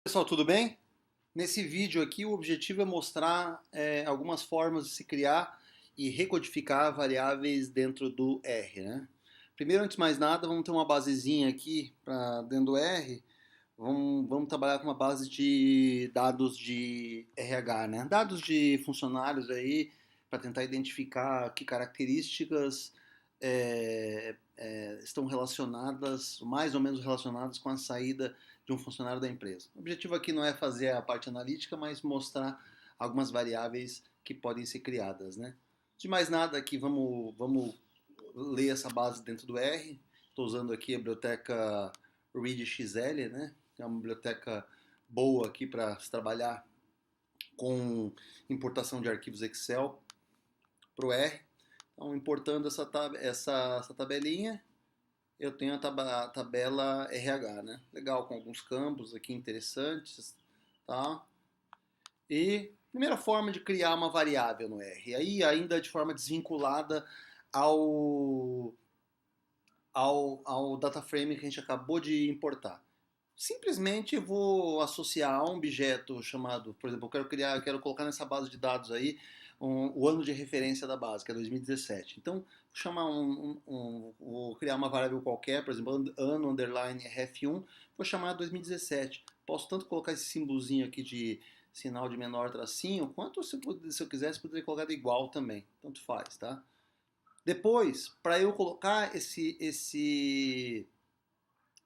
Pessoal, tudo bem? Nesse vídeo aqui, o objetivo é mostrar algumas formas de se criar e recodificar variáveis dentro do R, né? Primeiro, antes de mais nada, vamos ter uma basezinha aqui para dentro do R. Vamos trabalhar com uma base de dados de RH, né? Dados de funcionários aí para tentar identificar que características estão relacionadas, mais ou menos relacionadas com a saída de um funcionário da empresa. O objetivo aqui não é fazer a parte analítica, mas mostrar algumas variáveis que podem ser criadas, né? De mais nada aqui, vamos ler essa base dentro do R. Estou usando aqui a biblioteca ReadXL, né? É uma biblioteca boa aqui para se trabalhar com importação de arquivos Excel para o R. Então, importando essa tabelinha, eu tenho a tabela RH, né? Legal, com alguns campos aqui interessantes, tá? E primeira forma de criar uma variável no R, aí ainda de forma desvinculada ao, ao data frame que a gente acabou de importar. Simplesmente vou associar a um objeto chamado, por exemplo, eu quero colocar nessa base de dados aí o ano de referência da base, que é 2017. Então, vou chamar vou criar uma variável qualquer, por exemplo, ano underline ref1, vou chamar 2017. Posso tanto colocar esse símbolozinho aqui de sinal de menor tracinho, quanto se eu quisesse, poderia colocar de igual também. Tanto faz, tá? Depois, para eu colocar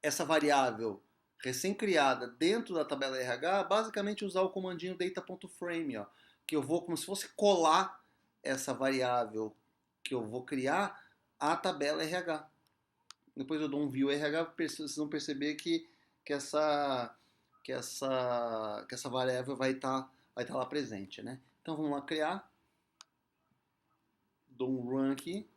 essa variável recém-criada dentro da tabela RH, basicamente usar o comandinho data.frame, ó, que eu vou como se fosse colar essa variável que eu vou criar à tabela RH. Depois eu dou um view RH, vocês vão perceber que, essa, que essa variável vai tá lá presente, né? Então vamos lá criar, dou um run aqui.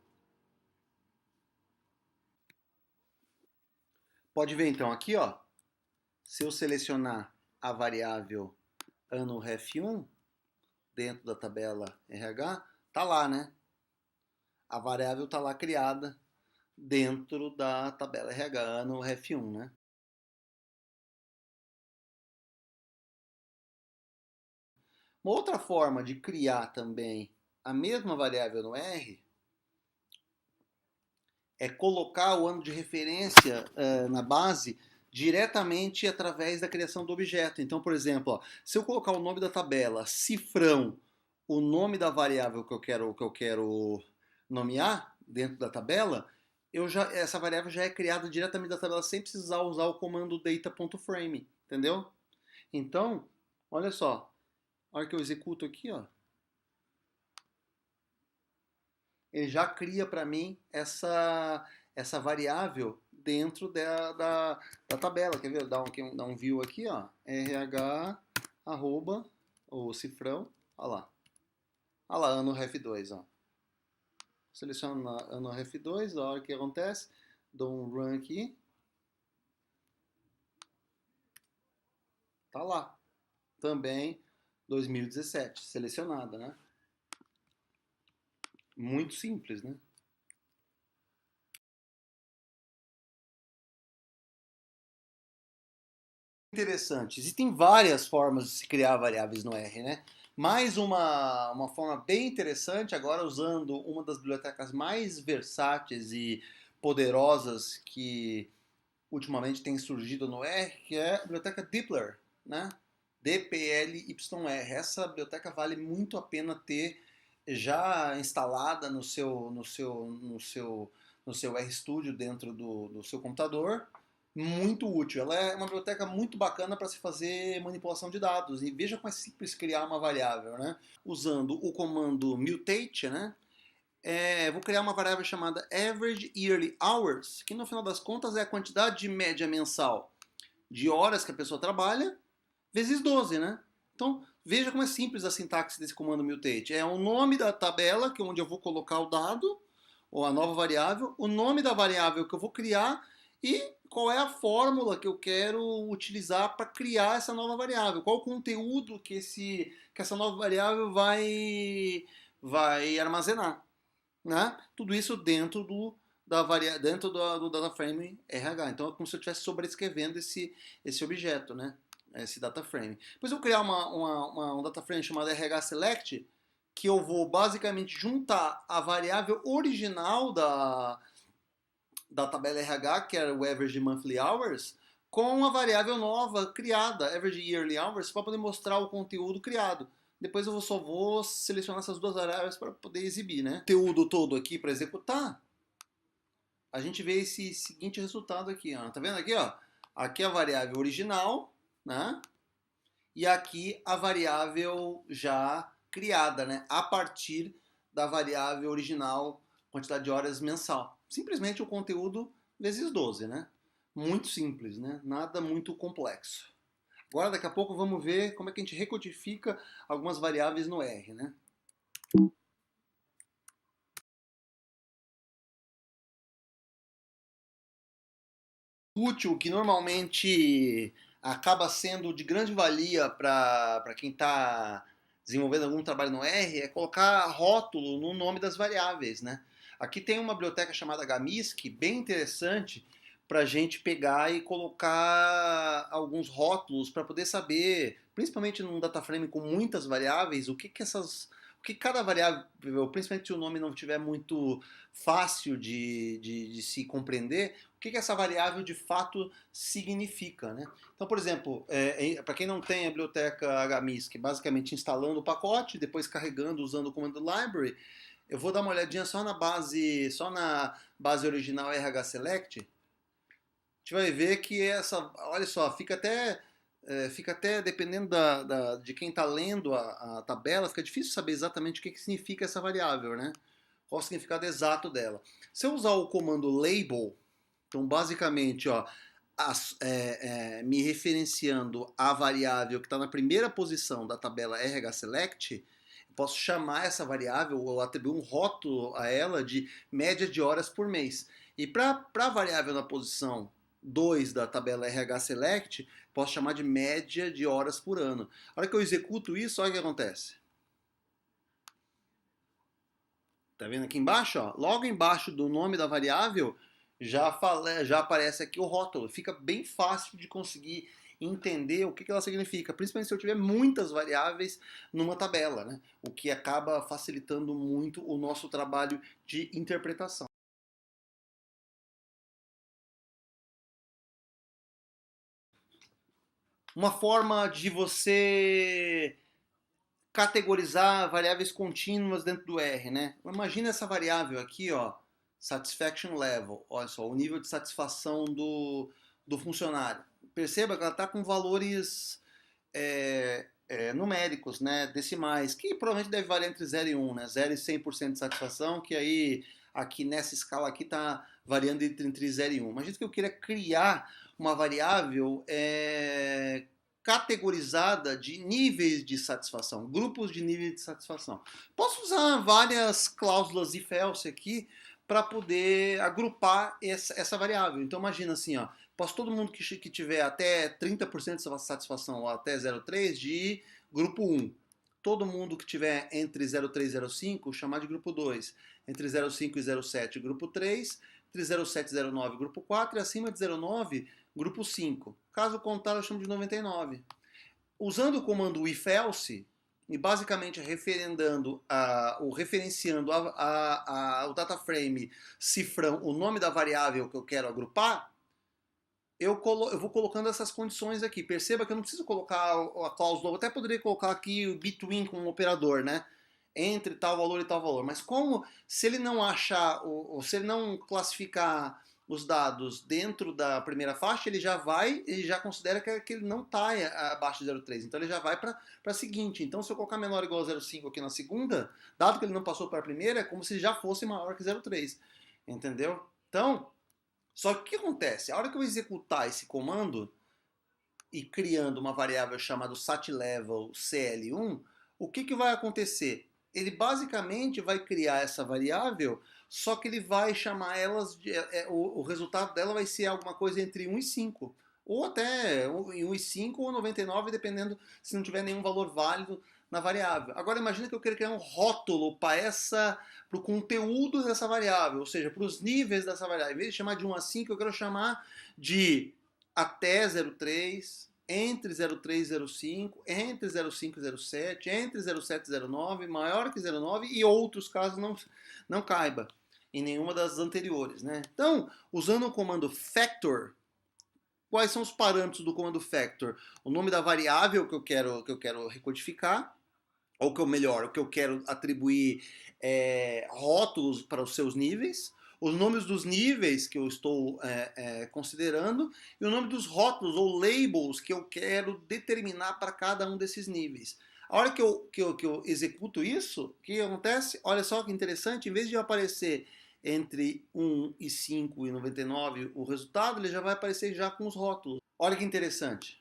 Pode ver então aqui, ó, se eu selecionar a variável ano ref1 dentro da tabela RH, tá lá, né? A variável tá lá criada dentro da tabela RH ano ref1, né? Uma outra forma de criar também a mesma variável no R é colocar o ano de referência na base diretamente através da criação do objeto. Então, por exemplo, ó, se eu colocar o nome da tabela, cifrão, o nome da variável que eu quero nomear dentro da tabela, essa variável já é criada diretamente da tabela sem precisar usar o comando data.frame, entendeu? Então, olha só, a hora que eu executo aqui, ó, ele já cria para mim essa variável dentro da tabela. Quer ver? Dá um view aqui, ó. RH, arroba, o cifrão, olha lá. Olha lá, ano ref2, ó. Seleciono ano ref2, a hora que acontece, dou um run aqui, tá lá. Também 2017, selecionada, né? Muito simples, né? Interessante. Existem várias formas de se criar variáveis no R, né? Mais uma forma bem interessante, agora usando uma das bibliotecas mais versáteis e poderosas que ultimamente tem surgido no R, que é a biblioteca Dplyr, né? DPLYR. Essa biblioteca vale muito a pena ter já instalada no seu RStudio dentro do seu computador, muito útil. Ela é uma biblioteca muito bacana para se fazer manipulação de dados. E veja como é simples criar uma variável, né? Usando o comando mutate, né? Vou criar uma variável chamada average yearly hours, que no final das contas é a quantidade de média mensal de horas que a pessoa trabalha, vezes 12, né? Então, veja como é simples a sintaxe desse comando mutate. É o nome da tabela, que é onde eu vou colocar o dado, ou a nova variável, o nome da variável que eu vou criar e qual é a fórmula que eu quero utilizar para criar essa nova variável. Qual o conteúdo que essa nova variável vai armazenar, né? Tudo isso dentro dentro do data frame RH. Então é como se eu estivesse sobrescrevendo esse objeto, né? esse data frame. Depois eu vou criar um data frame chamado rhselect, que eu vou basicamente juntar a variável original da tabela RH, que era o average monthly hours, com a variável nova criada, average yearly hours, para poder mostrar o conteúdo criado. Depois eu só vou selecionar essas duas variáveis para poder exibir, né? O conteúdo todo aqui para executar, a gente vê esse seguinte resultado aqui, ó. Tá vendo aqui, ó? Aqui é a variável original, né? E aqui a variável já criada, né? A partir da variável original, quantidade de horas mensal. Simplesmente o conteúdo vezes 12, né? Muito simples, né? Nada muito complexo. Agora, daqui a pouco, vamos ver como é que a gente recodifica algumas variáveis no R, né? Útil que normalmente acaba sendo de grande valia para quem está desenvolvendo algum trabalho no R é colocar rótulo no nome das variáveis, né? Aqui tem uma biblioteca chamada Gamisk, bem interessante, para a gente pegar e colocar alguns rótulos para poder saber, principalmente num data frame com muitas variáveis, o que cada variável, principalmente se o nome não estiver muito fácil de se compreender, o que essa variável de fato significa, né? Então, por exemplo, para quem não tem a biblioteca HMISC, basicamente instalando o pacote, depois carregando usando o comando library, eu vou dar uma olhadinha só na base original rhselect. A gente vai ver que olha só, fica até dependendo de quem está lendo a tabela, fica difícil saber exatamente o que significa essa variável, né? Qual o significado exato dela. Se eu usar o comando label, então basicamente, ó, me referenciando a variável que está na primeira posição da tabela rhselect, eu posso chamar essa variável ou atribuir um rótulo a ela de média de horas por mês. E para a variável na posição 2 da tabela rhselect, posso chamar de média de horas por ano. A hora que eu executo isso, olha o que acontece. Tá vendo aqui embaixo? Ó? Logo embaixo do nome da variável, já aparece aqui o rótulo. Fica bem fácil de conseguir entender o que ela significa, principalmente se eu tiver muitas variáveis numa tabela, né? O que acaba facilitando muito o nosso trabalho de interpretação. Uma forma de você categorizar variáveis contínuas dentro do R, né? Imagina essa variável aqui, ó, satisfaction level, olha só, o nível de satisfação do funcionário. Perceba que ela está com valores numéricos, né, decimais, que provavelmente deve variar entre 0 e 1, né, 0 e 100% de satisfação, que aí, aqui nessa escala aqui está variando entre 0 e 1. Imagina que eu queira criar uma variável categorizada de níveis de satisfação, grupos de níveis de satisfação. Posso usar várias cláusulas if else aqui para poder agrupar essa variável. Então imagina assim, ó, posso todo mundo que tiver até 30% de satisfação ou até 0,3 de grupo 1. Todo mundo que tiver entre 0,3 e 0,5 chamar de grupo 2. Entre 0,5 e 0,7 grupo 3. Entre 0,7 e 0,9 grupo 4 e acima de 0,9 grupo 5. Caso contrário, eu chamo de 99. Usando o comando if else, e basicamente referenciando o data frame cifrão, o nome da variável que eu quero agrupar, eu vou colocando essas condições aqui. Perceba que eu não preciso colocar a cláusula, eu até poderia colocar aqui o between como um operador, né? Entre tal valor e tal valor. Mas como, se ele não achar, ou se ele não classificar os dados dentro da primeira faixa, ele já considera que ele não está abaixo de 0,3. Então ele já vai para a seguinte. Então se eu colocar menor ou igual a 0,5 aqui na segunda, dado que ele não passou para a primeira, é como se já fosse maior que 0,3. Entendeu? Então, só que o que acontece? A hora que eu executar esse comando e criando uma variável chamada satlevel cl1, o que vai acontecer? Ele basicamente vai criar essa variável, só que ele vai chamar elas, o resultado dela vai ser alguma coisa entre 1 e 5. Ou até em 1 e 5 ou 99, dependendo se não tiver nenhum valor válido na variável. Agora imagina que eu quero criar um rótulo para o conteúdo dessa variável, ou seja, para os níveis dessa variável. Em vez de chamar de 1 a 5, eu quero chamar de até 0,3, entre 03 e 05, entre 05 e 07, entre 07 e 09, maior que 09 e outros casos não caiba em nenhuma das anteriores, né? Então, usando o comando factor, quais são os parâmetros do comando factor? O nome da variável que eu quero recodificar, ou que melhor, o que eu quero atribuir rótulos para os seus níveis, os nomes dos níveis que eu estou considerando e o nome dos rótulos ou labels que eu quero determinar para cada um desses níveis. A hora que eu executo isso, o que acontece? Olha só que interessante, em vez de aparecer entre 1 e 5 e 99 o resultado, ele já vai aparecer já com os rótulos. Olha que interessante.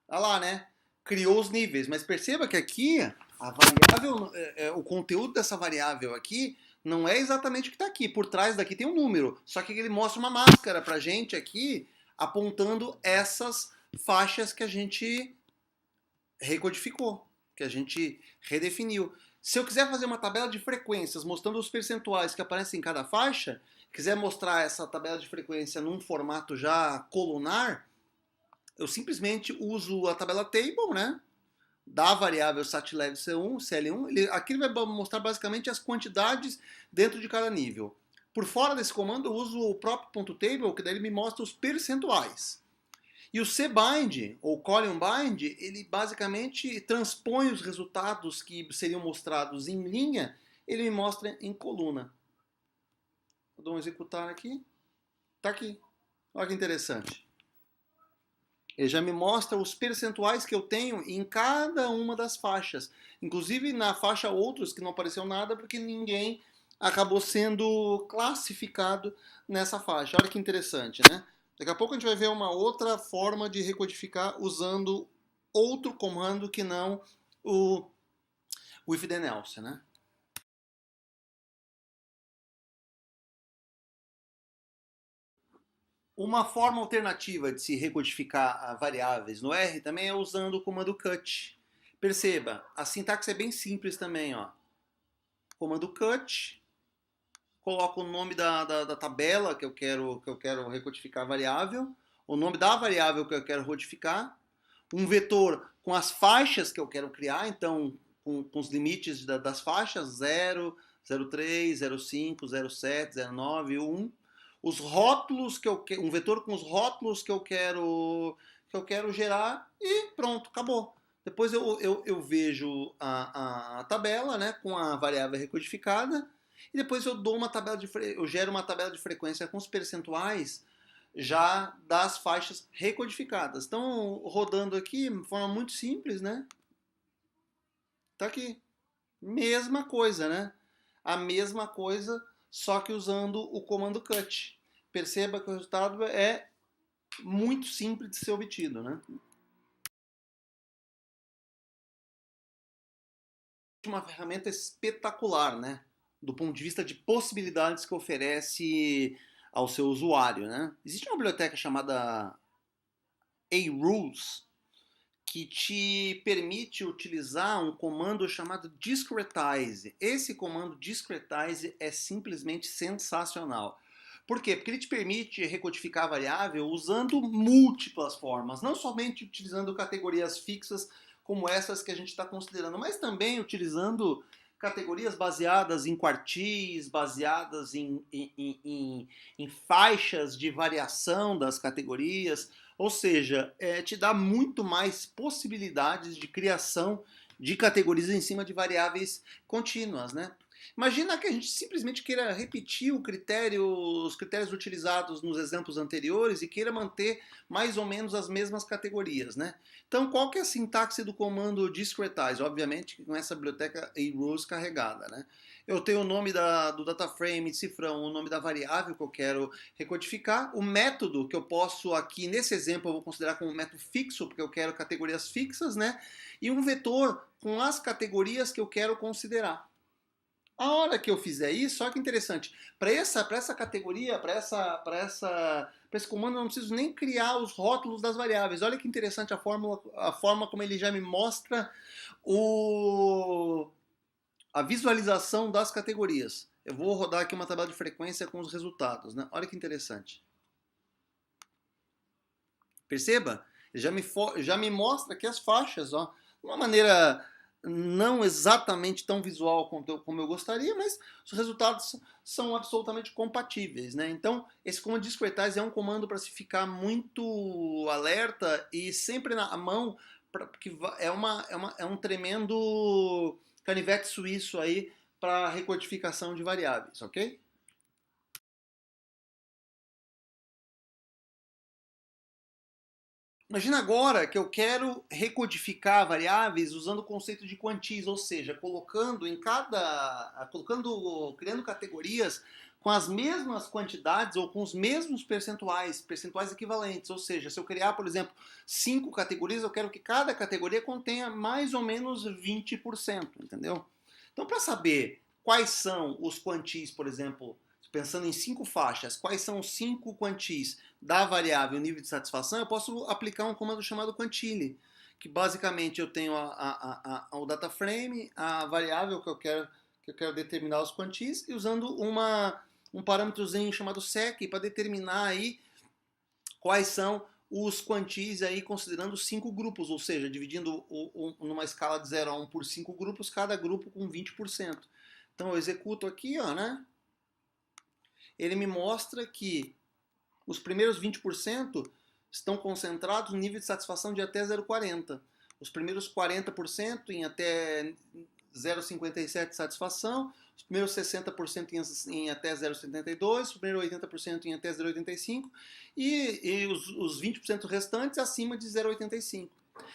Olha lá, né? Criou os níveis, mas perceba que aqui a variável, o conteúdo dessa variável aqui não é exatamente o que está aqui. Por trás daqui tem um número, só que ele mostra uma máscara para a gente aqui, apontando essas faixas que a gente recodificou, que a gente redefiniu. Se eu quiser fazer uma tabela de frequências mostrando os percentuais que aparecem em cada faixa, quiser mostrar essa tabela de frequência num formato já colunar, eu simplesmente uso a tabela table, né? Da variável satlev C1, CL1, aqui ele vai mostrar basicamente as quantidades dentro de cada nível. Por fora desse comando eu uso o próprio .table, que daí ele me mostra os percentuais. E o cbind, ou column bind, ele basicamente transpõe os resultados que seriam mostrados em linha, ele me mostra em coluna. Vou dar um executar aqui. Tá aqui. Olha que interessante. Ele já me mostra os percentuais que eu tenho em cada uma das faixas. Inclusive na faixa outros, que não apareceu nada, porque ninguém acabou sendo classificado nessa faixa. Olha que interessante, né? Daqui a pouco a gente vai ver uma outra forma de recodificar usando outro comando que não o if then else, né? Uma forma alternativa de se recodificar variáveis no R também é usando o comando cut. Perceba, a sintaxe é bem simples também, ó. Comando cut, coloco o nome da tabela que eu quero recodificar a variável, o nome da variável que eu quero codificar, um vetor com as faixas que eu quero criar, então com os limites das faixas, 0, 03, 05, 07, 09, 1. Os rótulos um vetor com os rótulos que eu quero gerar e pronto, acabou. Depois eu vejo a tabela, né, com a variável recodificada e depois eu dou eu gero uma tabela de frequência com os percentuais já das faixas recodificadas. Então, rodando aqui de forma muito simples, né? Tá aqui. Mesma coisa, né? A mesma coisa, só que usando o comando cut. Perceba que o resultado é muito simples de ser obtido, né? Uma ferramenta espetacular, né? Do ponto de vista de possibilidades que oferece ao seu usuário, né? Existe uma biblioteca chamada arules, que te permite utilizar um comando chamado discretize. Esse comando discretize é simplesmente sensacional. Por quê? Porque ele te permite recodificar a variável usando múltiplas formas, não somente utilizando categorias fixas como essas que a gente está considerando, mas também utilizando categorias baseadas em quartis, baseadas em faixas de variação das categorias, ou seja, te dá muito mais possibilidades de criação de categorias em cima de variáveis contínuas, né? Imagina que a gente simplesmente queira repetir os critérios utilizados nos exemplos anteriores e queira manter mais ou menos as mesmas categorias, né? Então, qual que é a sintaxe do comando discretize? Obviamente, com essa biblioteca arules carregada, né? Eu tenho o nome do dataframe de cifrão, o nome da variável que eu quero recodificar, o método que eu posso aqui, nesse exemplo, eu vou considerar como um método fixo, porque eu quero categorias fixas, né? E um vetor com as categorias que eu quero considerar. A hora que eu fizer isso, olha que interessante. Para essa categoria, para esse comando, eu não preciso nem criar os rótulos das variáveis. Olha que interessante a forma como ele já me mostra a visualização das categorias. Eu vou rodar aqui uma tabela de frequência com os resultados, né? Olha que interessante. Perceba Já me mostra aqui as faixas, ó, de uma maneira não exatamente tão visual como eu gostaria, mas os resultados são absolutamente compatíveis, né? Então, esse comando discretize é um comando para se ficar muito alerta e sempre na mão, que é um tremendo canivete suíço aí para recodificação de variáveis, ok? Imagina agora que eu quero recodificar variáveis usando o conceito de quantis, ou seja, criando categorias com as mesmas quantidades ou com os mesmos percentuais equivalentes. Ou seja, se eu criar, por exemplo, 5 categorias, eu quero que cada categoria contenha mais ou menos 20%, entendeu? Então, para saber quais são os quantis, por exemplo, pensando em 5 faixas, quais são os 5 quantis da variável nível de satisfação, eu posso aplicar um comando chamado quantile, que basicamente eu tenho o data frame, a variável que eu quero determinar os quantis, e usando um parâmetrozinho chamado sec para determinar aí quais são os quantis aí considerando 5 grupos, ou seja, dividindo numa escala de 0 a 1 por 5 grupos, cada grupo com 20%. Então eu executo aqui, ó, né? Ele me mostra que os primeiros 20% estão concentrados no nível de satisfação de até 0,40. Os primeiros 40% em até 0,57 de satisfação, os primeiros 60% em até 0,72, os primeiros 80% em até 0,85 e os 20% restantes acima de 0,85.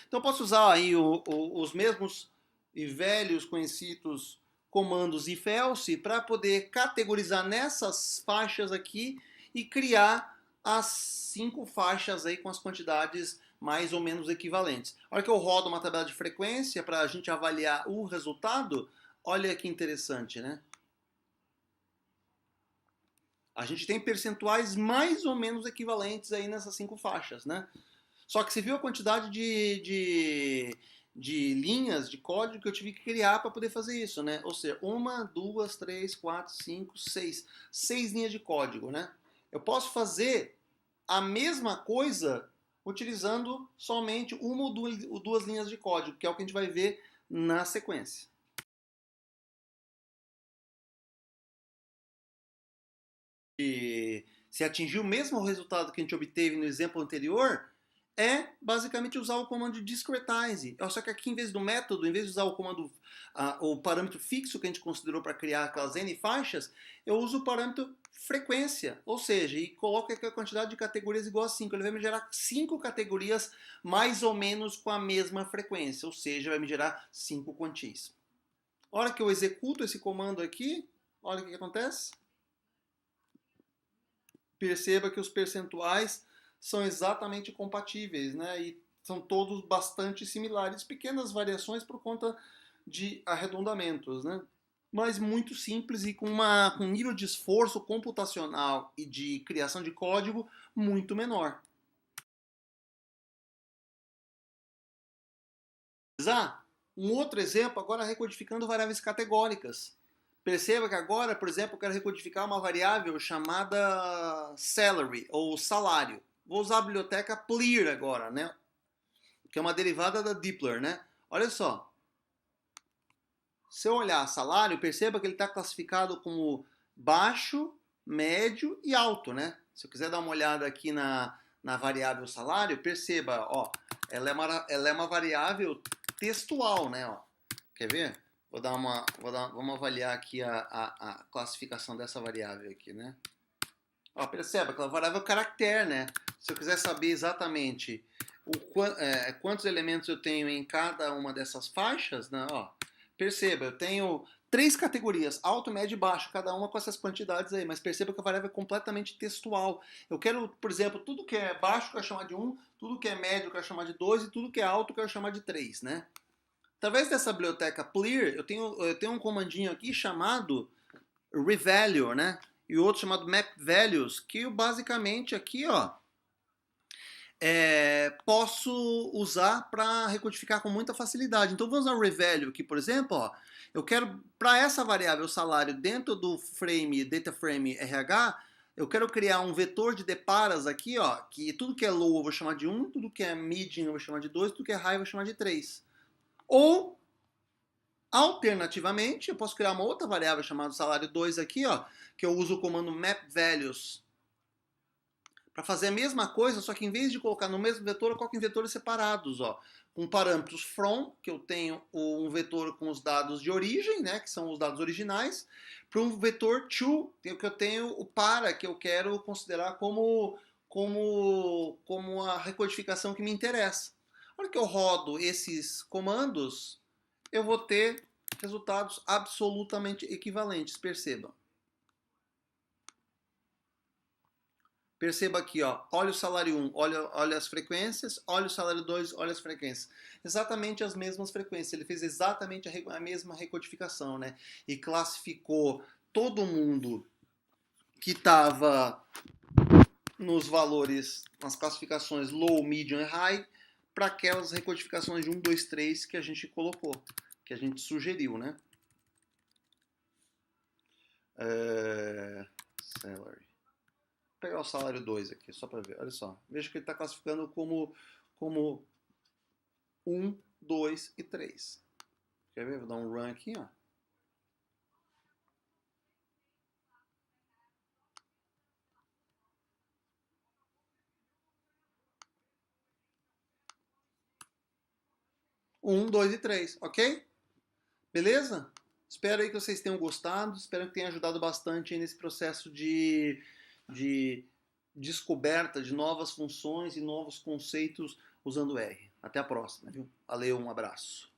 Então eu posso usar aí os mesmos e velhos conhecidos comandos if else para poder categorizar nessas faixas aqui e criar as 5 faixas aí com as quantidades mais ou menos equivalentes. A hora que eu rodo uma tabela de frequência para a gente avaliar o resultado, olha que interessante, né? A gente tem percentuais mais ou menos equivalentes aí nessas 5 faixas, né? Só que você viu a quantidade de linhas de código que eu tive que criar para poder fazer isso, né? Ou seja, 1, 2, 3, 4, 5, 6. 6 linhas de código, né? Eu posso fazer a mesma coisa utilizando somente uma ou duas linhas de código, que é o que a gente vai ver na sequência. E se atingir o mesmo resultado que a gente obteve no exemplo anterior, é basicamente usar o comando discretize. Só que aqui, em vez do método, em vez de usar o comando, o parâmetro fixo que a gente considerou para criar aquelas n faixas, eu uso o parâmetro frequência, ou seja, e coloco aqui a quantidade de categorias igual a 5. Ele vai me gerar 5 categorias mais ou menos com a mesma frequência, ou seja, vai me gerar 5 quantis. A hora que eu executo esse comando aqui, olha o que acontece. Perceba que os percentuais são exatamente compatíveis, né? E são todos bastante similares, pequenas variações por conta de arredondamentos, né? Mas muito simples e com um nível de esforço computacional e de criação de código muito menor. Um outro exemplo, agora recodificando variáveis categóricas. Perceba que agora, por exemplo, eu quero recodificar uma variável chamada salary, ou salário. Vou usar a biblioteca Plir agora, né? Que é uma derivada da Dipler, né? Olha só. Se eu olhar salário, perceba que ele está classificado como baixo, médio e alto, né? Se eu quiser dar uma olhada aqui na variável salário, perceba, ó, ela é uma variável textual, né? Ó. Quer ver? Vamos avaliar aqui a classificação dessa variável aqui, né? Ó, perceba que a variável é caractere, né? Se eu quiser saber exatamente quantos elementos eu tenho em cada uma dessas faixas, né? Ó, perceba, eu tenho 3 categorias, alto, médio e baixo, cada uma com essas quantidades aí, mas perceba que a variável é completamente textual. Eu quero, por exemplo, tudo que é baixo eu quero chamar de 1, tudo que é médio eu quero chamar de 2 e tudo que é alto eu quero chamar de 3, né? Através dessa biblioteca Plir, eu tenho um comandinho aqui chamado revalue, né? E outro chamado mapValues, que eu basicamente aqui, ó, posso usar para recodificar com muita facilidade. Então, vou usar o revalue aqui, por exemplo, ó, eu quero, para essa variável salário dentro do frame, data frame RH, Eu quero criar um vetor de deparas aqui, ó, que tudo que é low eu vou chamar de 1, tudo que é median eu vou chamar de 2, tudo que é high eu vou chamar de 3. Ou, alternativamente, eu posso criar uma outra variável chamada salário 2 aqui, ó, que eu uso o comando mapValues para fazer a mesma coisa, só que em vez de colocar no mesmo vetor, eu coloco em vetores separados, ó, com parâmetros from, que eu tenho um vetor com os dados de origem, né, que são os dados originais, para um vetor to, que eu tenho o para, que eu quero considerar como a recodificação que me interessa. Na hora que eu rodo esses comandos, eu vou ter resultados absolutamente equivalentes, percebam. Perceba aqui, ó, olha o salário 1, olha as frequências, olha o salário 2, olha as frequências. Exatamente as mesmas frequências, ele fez exatamente a mesma recodificação, né? E classificou todo mundo que estava nos valores, nas classificações low, medium e high, para aquelas recodificações de 1, 2, 3 que a gente colocou, que a gente sugeriu, né? Salary. Vou pegar o salário 2 aqui, só para ver. Olha só. Veja que ele está classificando como 1, 2 e 3. Quer ver? Vou dar um run aqui, ó. Um, 2 e 3, ok? Beleza? Espero aí que vocês tenham gostado. Espero que tenha ajudado bastante aí nesse processo de descoberta de novas funções e novos conceitos usando R. Até a próxima, viu? Valeu, um abraço.